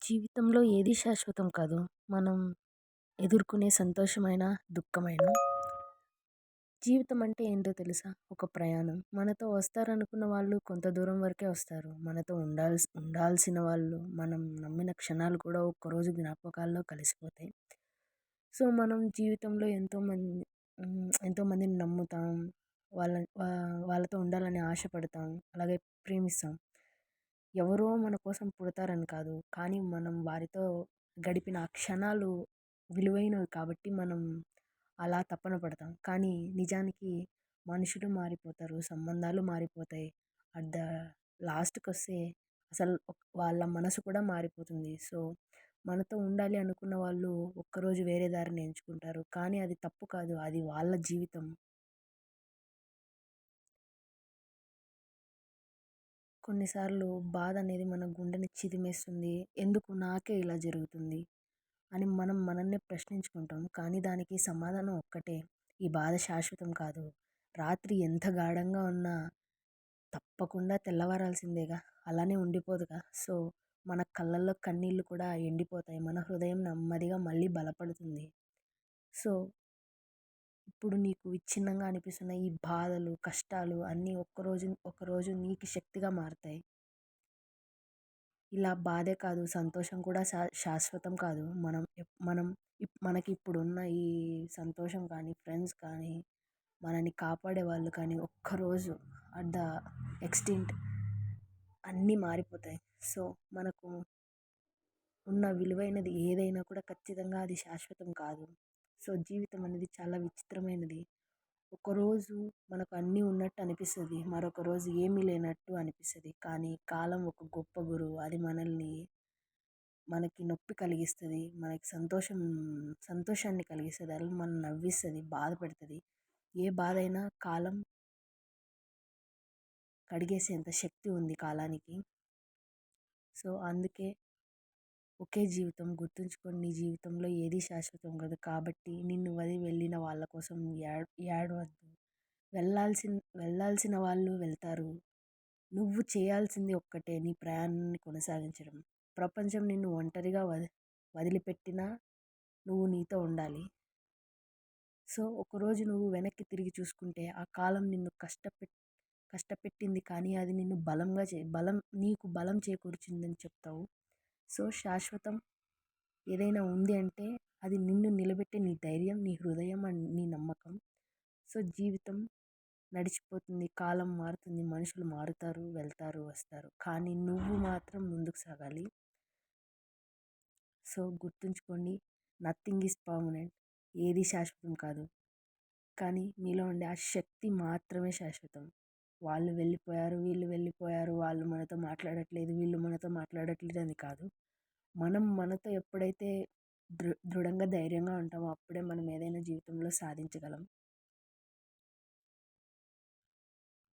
జీవితంలో ఏది శాశ్వతం కాదు. మనం ఎదుర్కొనే సంతోషమైన, దుఃఖమైన. జీవితం అంటే ఏంటో తెలుసా? ఒక ప్రయాణం. మనతో వస్తారనుకున్న వాళ్ళు కొంత దూరం వరకే వస్తారు. మనతో ఉండాల్సిన వాళ్ళు, మనం నమ్మిన క్షణాలు కూడా ఒక్కరోజు జ్ఞాపకాల్లో కలిసిపోతాయి. సో, మనం జీవితంలో ఎంతోమందిని నమ్ముతాం. వాళ్ళ వాళ్ళతో ఉండాలని ఆశపడతాం. అలాగే ప్రేమిస్తాం. ఎవరో మన కోసం పుడతారని కాదు. కానీ మనం వారితో గడిపిన ఆ క్షణాలు విలువైనవి కాబట్టి మనం అలా తపన పడతాం. కానీ నిజానికి మనుషులు మారిపోతారు. సంబంధాలు మారిపోతాయి. అట్ ద లాస్ట్‌కొస్తే అసలు వాళ్ళ మనసు కూడా మారిపోతుంది. సో, మనతో ఉండాలి అనుకున్న వాళ్ళు ఒక్కరోజు వేరే దారిని ఎంచుకుంటారు. కానీ అది తప్పు కాదు. అది వాళ్ళ జీవితం. కొన్నిసార్లు బాధ అనేది మన గుండెని చిదిమేస్తుంది. ఎందుకు నాకే ఇలా జరుగుతుంది అని మనం మనల్ని ప్రశ్నించుకుంటాం. కానీ దానికి సమాధానం ఒక్కటే. ఈ బాధ శాశ్వతం కాదు. రాత్రి ఎంత గాఢంగా ఉన్నా తప్పకుండా తెల్లవారాల్సిందేగా. అలానే ఉండిపోదుగా. సో, మన కళ్ళల్లో కన్నీళ్ళు కూడా ఎండిపోతాయి. మన హృదయం నెమ్మదిగా మళ్ళీ బలపడుతుంది. సో, ఇప్పుడు నీకు విచ్ఛిన్నంగా అనిపిస్తున్న ఈ బాధలు, కష్టాలు అన్నీ ఒకరోజు నీకు శక్తిగా మారతాయి. ఇలా బాధే కాదు, సంతోషం కూడా శాశ్వతం కాదు. మనకి ఇప్పుడున్న ఈ సంతోషం కానీ, ఫ్రెండ్స్ కానీ, మనని కాపాడే వాళ్ళు కానీ ఒక్కరోజు అట్ ద ఎక్స్‌టెంట్ అన్నీ మారిపోతాయి. సో, మనకు ఉన్న విలువైనది ఏదైనా కూడా ఖచ్చితంగా అది శాశ్వతం కాదు. సో, జీవితం అనేది చాలా విచిత్రమైనది. ఒకరోజు మనకు అన్నీ ఉన్నట్టు అనిపిస్తది. మరొక రోజు ఏమీ లేనట్టు అనిపిస్తది. కానీ కాలం ఒక గొప్ప గురువు. అది మనకి నొప్పి కలిగిస్తది. మనకి సంతోషాన్ని కలిగిస్తది. అది మనల్ని నవ్విస్తది, బాధపెడతది. ఏ బాధైనా కాలం కడిగేసేంత శక్తి ఉంది కాలానికి. సో, అందుకే ఒకే జీవితం. గుర్తుంచుకొని నీ జీవితంలో ఏది శాశ్వతం కాదు. కాబట్టి నిన్ను వదిలి వెళ్ళిన వాళ్ళ కోసం ఏడవద్దు. వెళ్ళాల్సిన వెళ్ళాల్సిన వాళ్ళు వెళ్తారు. నువ్వు చేయాల్సింది ఒక్కటే, నీ ప్రయాణాన్ని కొనసాగించడం. ప్రపంచం నిన్ను ఒంటరిగా వదిలిపెట్టినా నువ్వు నీతో ఉండాలి. సో, ఒకరోజు నువ్వు వెనక్కి తిరిగి చూసుకుంటే ఆ కాలం నిన్ను కష్టపెట్టింది కానీ అది నిన్ను నీకు బలం చేకూర్చిందని చెప్తావు. సో, శాశ్వతం ఏదైనా ఉంది అంటే అది నిన్ను నిలబెట్టే నీ ధైర్యం, నీ హృదయం అండ్ నీ నమ్మకం. సో, జీవితం నడిచిపోతుంది, కాలం మారుతుంది, మనుషులు మారుతారు, వెళ్తారు, వస్తారు. కానీ నువ్వు మాత్రం ముందుకు సాగాలి. సో, గుర్తుంచుకోండి, నథింగ్ ఈజ్ పర్మనెంట్. ఏది శాశ్వతం కాదు. కానీ మీలో ఉండే ఆ శక్తి మాత్రమే శాశ్వతం. వాళ్ళు వెళ్ళిపోయారు, వీళ్ళు వెళ్ళిపోయారు, వాళ్ళు మనతో మాట్లాడట్లేదు, వీళ్ళు మనతో మాట్లాడట్లేదు అని కాదు. మనం మనతో ఎప్పుడైతే దృఢంగా, ధైర్యంగా ఉంటామో అప్పుడే మనం ఏదైనా జీవితంలో సాధించగలం.